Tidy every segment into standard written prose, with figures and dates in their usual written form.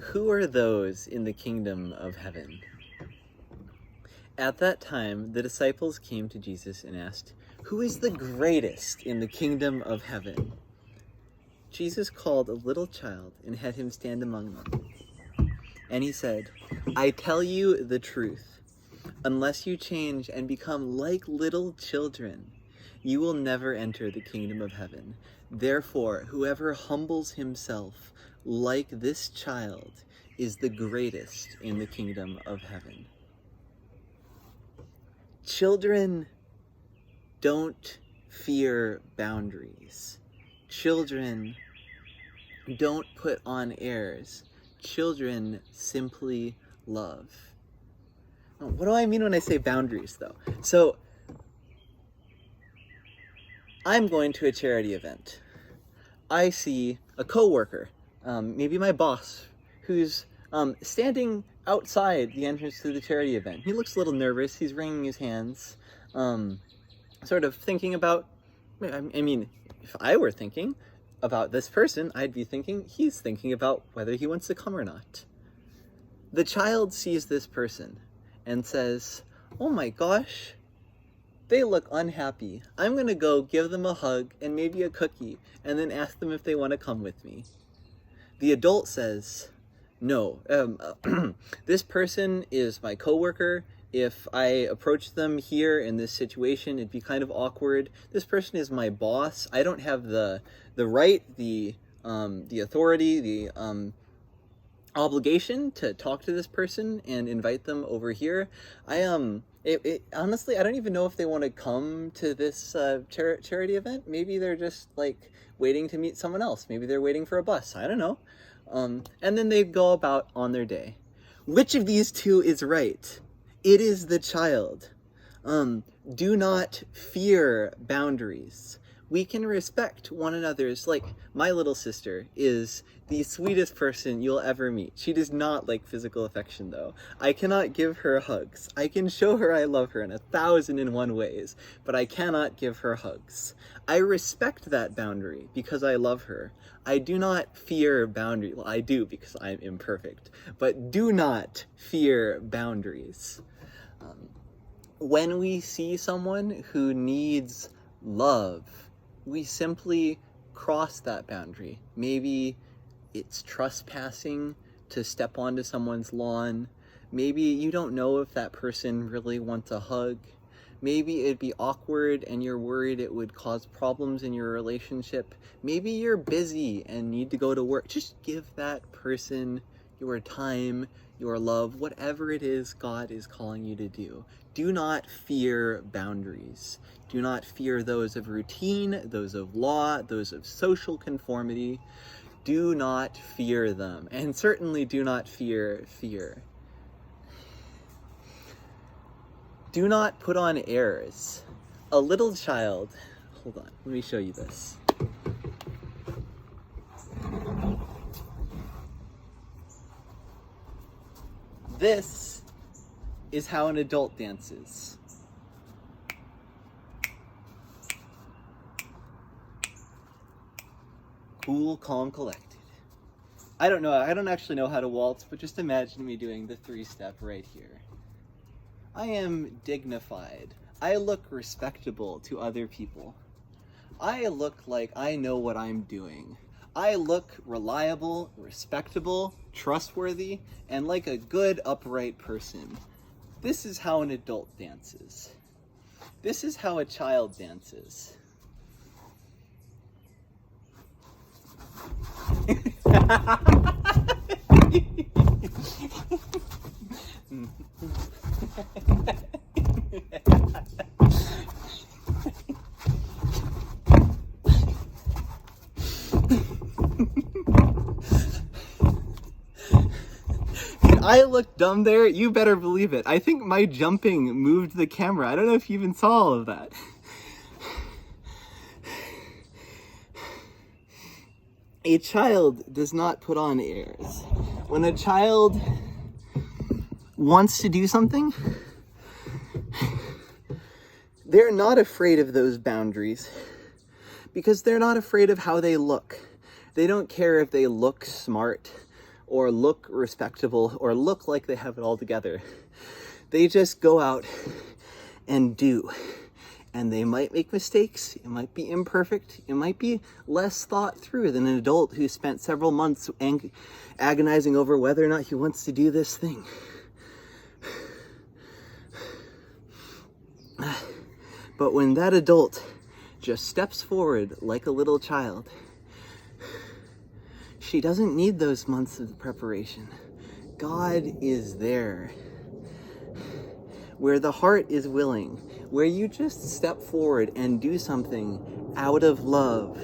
Who are those in the kingdom of heaven? At that time, the disciples came to Jesus and asked, "Who is the greatest in the kingdom of heaven?" Jesus called a little child and had him stand among them. And he said, "I tell you the truth. Unless you change and become like little children, you will never enter the kingdom of heaven. Therefore, whoever humbles himself like this child is the greatest in the kingdom of heaven." Children don't fear boundaries. Children don't put on airs. Children simply love. What do I mean when I say boundaries, though? So, I'm going to a charity event. I see a coworker, maybe my boss, who's standing outside the entrance to the charity event. He looks a little nervous. He's wringing his hands, sort of thinking about, I mean, if I were thinking about this person, I'd be thinking he's thinking about whether he wants to come or not. The child sees this person and says, "Oh my gosh, they look unhappy. I'm gonna go give them a hug and maybe a cookie and then ask them if they want to come with me." The adult says, "No, this person is my coworker. If I approach them here in this situation, it'd be kind of awkward. This person is my boss. I don't have the right, the authority, the obligation to talk to this person and invite them over here. Honestly, I don't even know if they want to come to this charity event. Maybe they're just like waiting to meet someone else. Maybe they're waiting for a bus. I don't know." And then they go about on their day. Which of these two is right? It is the child. Do not fear boundaries. We can respect one another's, like, my little sister is the sweetest person you'll ever meet. She does not like physical affection, though. I cannot give her hugs. I can show her I love her in 1,001 ways, but I cannot give her hugs. I respect that boundary because I love her. I do not fear boundaries. Well, I do because I'm imperfect, but do not fear boundaries. When we see someone who needs love, we simply cross that boundary. Maybe it's trespassing to step onto someone's lawn. Maybe you don't know if that person really wants a hug. Maybe it'd be awkward and you're worried it would cause problems in your relationship. Maybe you're busy and need to go to work. Just give that person your time, your love, whatever it is God is calling you to do. Do not fear boundaries. Do not fear those of routine, those of law, those of social conformity. Do not fear them, and certainly do not fear fear. Do not put on airs. A little child, hold on, let me show you this. This is how an adult dances. Cool, calm, collected. I don't actually know how to waltz, but just imagine me doing the 3-step right here. I am dignified. I look respectable to other people. I look like I know what I'm doing. I look reliable, respectable, trustworthy, and like a good, upright person. This is how an adult dances. This is how a child dances. I look dumb there, you better believe it. I think my jumping moved the camera. I don't know if you even saw all of that. A child does not put on airs. When a child wants to do something, they're not afraid of those boundaries because they're not afraid of how they look. They don't care if they look smart or look respectable or look like they have it all together. They just go out and do. And they might make mistakes, it might be imperfect, it might be less thought through than an adult who spent several months agonizing over whether or not he wants to do this thing. But when that adult just steps forward like a little child, she doesn't need those months of preparation. God is there. Where the heart is willing, where you just step forward and do something out of love.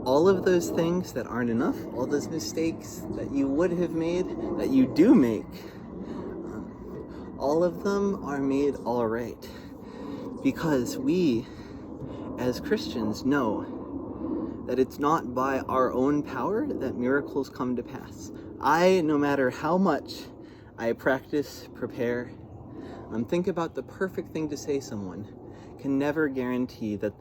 All of those things that aren't enough, all those mistakes that you would have made, that you do make, all of them are made all right. Because we, as Christians, know that it's not by our own power that miracles come to pass. No matter how much I practice, prepare, think about the perfect thing to say someone, can never guarantee that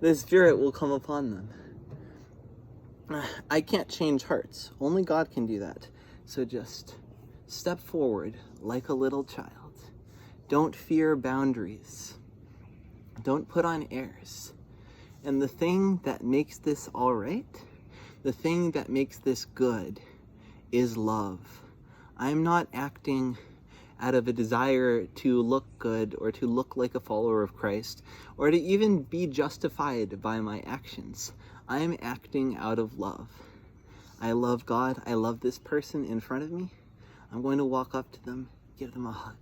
the Spirit will come upon them. I can't change hearts. Only God can do that. So just step forward like a little child. Don't fear boundaries. Don't put on airs. And the thing that makes this all right, the thing that makes this good, is love. I'm not acting out of a desire to look good or to look like a follower of Christ or to even be justified by my actions. I'm acting out of love. I love God. I love this person in front of me. I'm going to walk up to them, give them a hug.